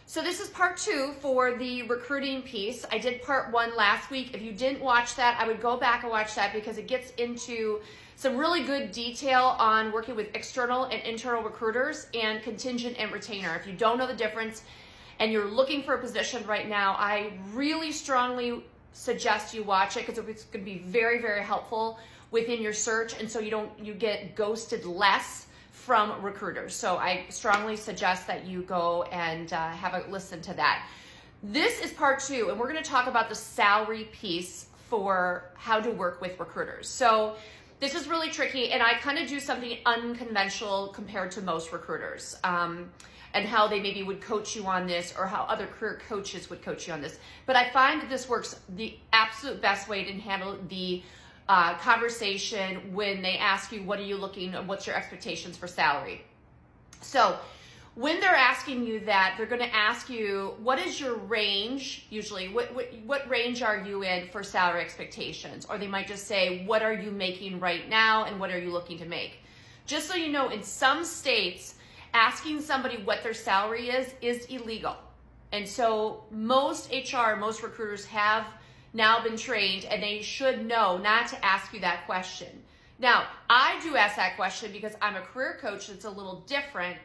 So this is part 2 for the recruiting piece. I did part 1 last week. If you didn't watch that, I would go back and watch that because it gets into some really good detail on working with external and internal recruiters and contingent and retainer. If you don't know the difference and you're looking for a position right now, I really strongly suggest you watch it because it's going to be very, very helpful within your search, and so you get ghosted less from recruiters. So I strongly suggest that you go and have a listen to that. This is part 2, and we're going to talk about the salary piece for how to work with recruiters. So this is really tricky, and I kind of do something unconventional compared to most recruiters, and how they maybe would coach you on this, or how other career coaches would coach you on this. But I find that this works the absolute best way to handle the conversation when they ask you, what are you looking, what's your expectations for salary? So when they're asking you that, they're going to ask you, what is your range? Usually, what range are you in for salary expectations? Or they might just say, what are you making right now and what are you looking to make? Just so you know, in some states, asking somebody what their salary is illegal. And so most recruiters have now been trained, and they should know not to ask you that question. Now, I do ask that question because I'm a career coach. It's a little different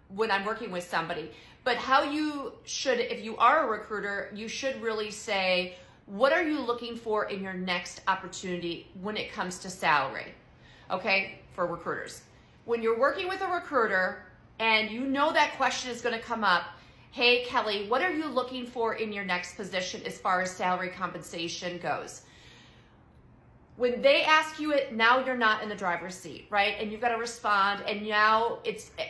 when I'm working with somebody. But how you should, if you are a recruiter, you should really say, what are you looking for in your next opportunity when it comes to salary? Okay, for recruiters. When you're working with a recruiter and you know that question is going to come up, hey, Kelly, what are you looking for in your next position as far as salary compensation goes? When they ask you it, now you're not in the driver's seat, right? And you've got to respond. And now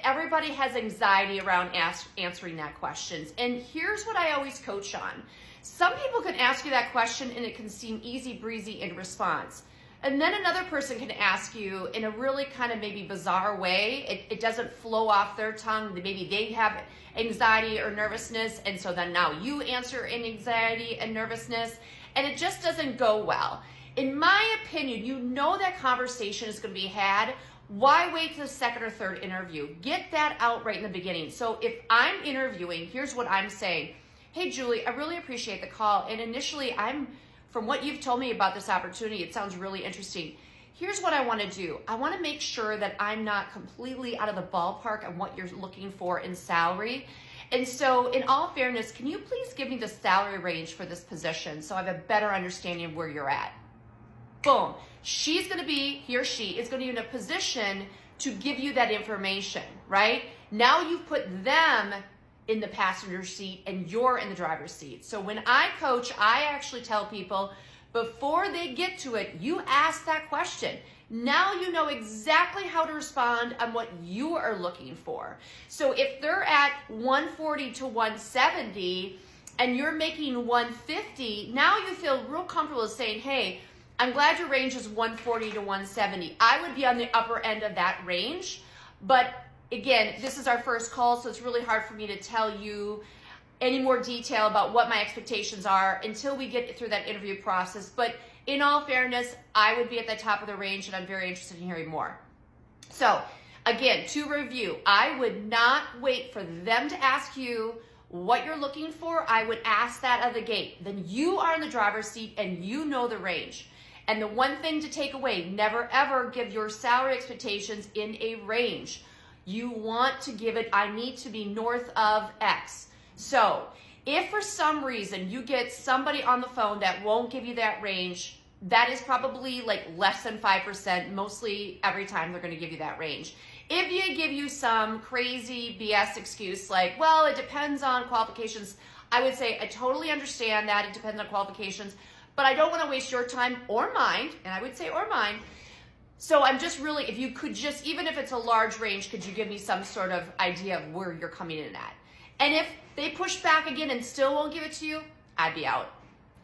everybody has anxiety around answering that question. And here's what I always coach on. Some people can ask you that question and it can seem easy breezy in response. And then another person can ask you in a really kind of maybe bizarre way. It doesn't flow off their tongue. Maybe they have anxiety or nervousness, and so then now you answer in anxiety and nervousness, and it just doesn't go well. In my opinion, you know that conversation is going to be had. Why wait to the second or third interview? Get that out right in the beginning. So if I'm interviewing, here's what I'm saying. Hey, Julie, I really appreciate the call, and initially from what you've told me about this opportunity, it sounds really interesting. Here's what I want to do. I want to make sure that I'm not completely out of the ballpark on what you're looking for in salary. And so in all fairness, can you please give me the salary range for this position so I have a better understanding of where you're at? Boom. He or she is going to be in a position to give you that information, right? Now you've put them in the passenger seat and you're in the driver's seat. So when I coach, I actually tell people before they get to it, you ask that question. Now you know exactly how to respond on what you are looking for. So if they're at 140 to 170 and you're making 150, now you feel real comfortable saying, hey, I'm glad your range is 140 to 170. I would be on the upper end of that range, but again, this is our first call, so it's really hard for me to tell you any more detail about what my expectations are until we get through that interview process. But in all fairness, I would be at the top of the range, and I'm very interested in hearing more. So again, to review, I would not wait for them to ask you what you're looking for. I would ask that out of the gate. Then you are in the driver's seat and you know the range. And the one thing to take away, never ever give your salary expectations in a range. You want to give it, I need to be north of X. So if for some reason you get somebody on the phone that won't give you that range, that is probably like less than 5%. Mostly every time they're going to give you that range. If they give you some crazy BS excuse like, well, it depends on qualifications, I would say I totally understand that it depends on qualifications, but I don't want to waste your time or mine, and I would say or mine. So I'm just really, if you could just, even if it's a large range, could you give me some sort of idea of where you're coming in at? And if they push back again and still won't give it to you, I'd be out.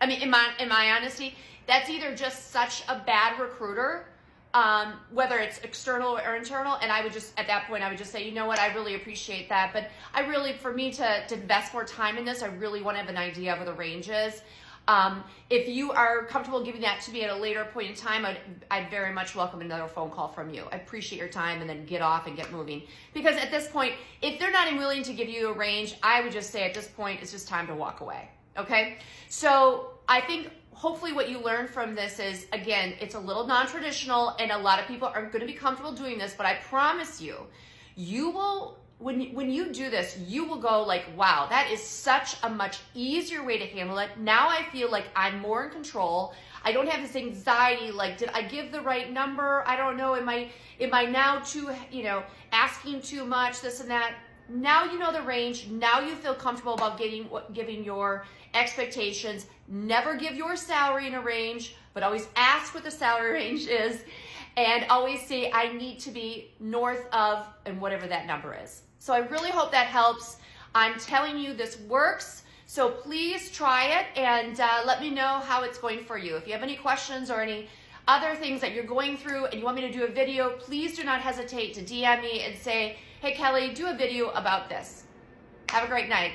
I mean, in my honesty, that's either just such a bad recruiter, whether it's external or internal, and I would just, at that point, I would just say, you know what, I really appreciate that, but I really, for me to invest more time in this, I really want to have an idea of what the range is. If you are comfortable giving that to me at a later point in time, I'd very much welcome another phone call from you. I appreciate your time, and then get off and get moving. Because at this point, if they're not even willing to give you a range, I would just say at this point, it's just time to walk away, okay? So I think hopefully what you learn from this is, again, it's a little non-traditional, and a lot of people aren't going to be comfortable doing this, but I promise you, you will, when you do this, you will go like, wow, that is such a much easier way to handle it. Now I feel like I'm more in control. I don't have this anxiety, like, did I give the right number? I don't know, am I now too, asking too much, this and that? Now you know the range. Now you feel comfortable about giving your expectations. Never give your salary in a range, but always ask what the salary range is, and always say, I need to be north of, and whatever that number is. So I really hope that helps. I'm telling you, this works. So please try it, and let me know how it's going for you. If you have any questions or any other things that you're going through and you want me to do a video, please do not hesitate to DM me and say, hey, Kelly, do a video about this. Have a great night.